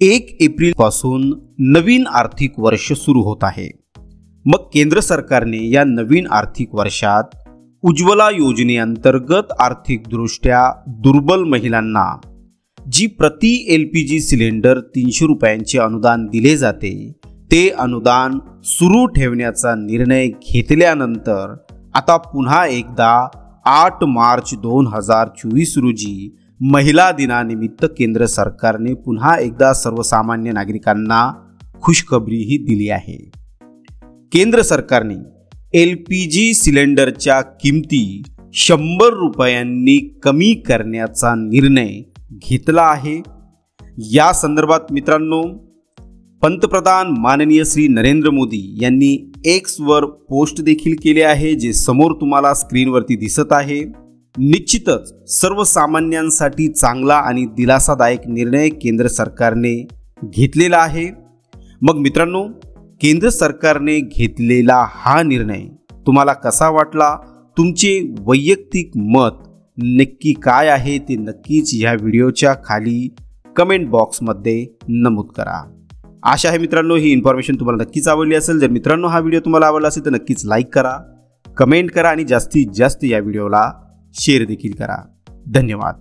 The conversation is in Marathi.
1 एप्रिल पासून नवीन आर्थिक वर्ष सुरू होत आहे। मग केंद्र सरकारने या नवीन आर्थिक वर्षात उज्ज्वला योजनेअंतर्गत आर्थिकदृष्ट्या दुर्बल महिलांना जी प्रति LPG सिलेंडर 300 रुपयांचे अनुदान दिले जाते ते अनुदान सुरू ठेवण्याचा निर्णय घेतल्यानंतर आता पुन्हा एकदा 8 मार्च 2024 रोजी महिला दिनानिमित्त केंद्र सरकारने पुन्हा एकदा सर्वसामान्य नागरिकांना खुशखबरीही दिली आहे। केंद्र सरकारने LPG सिलेंडरच्या किमती 100 रुपयांनी कमी करण्याचा निर्णय घेतला आहे। या संदर्भात मित्रांनो, पंतप्रधान माननीय श्री नरेंद्र मोदी यांनी X वर पोस्ट देखील केले आहे, जे समोर तुम्हाला स्क्रीनवरती दिसत आहे। निश्चितच सर्वसामान्यांसाठी चांगला आणि दिलासादायक निर्णय केंद्र सरकारने घेतलेला आहे। मग मित्रांनो, केंद्र सरकारने घेतलेला हा निर्णय तुम्हाला कसा वाटला? तुमचे वैयक्तिक मत नक्की काय आहे ते नक्कीच या व्हिडिओच्या खाली कमेंट बॉक्समध्ये नमूद करा। आशा आहे मित्रांनो ही इन्फॉर्मेशन तुम्हाला नक्कीच आवडली असेल। जर मित्रांनो हा व्हिडिओ तुम्हाला आवडला असेल तर नक्कीच लाईक करा, कमेंट करा आणि जास्तीत जास्त या व्हिडिओला शेअर देखील करा। धन्यवाद।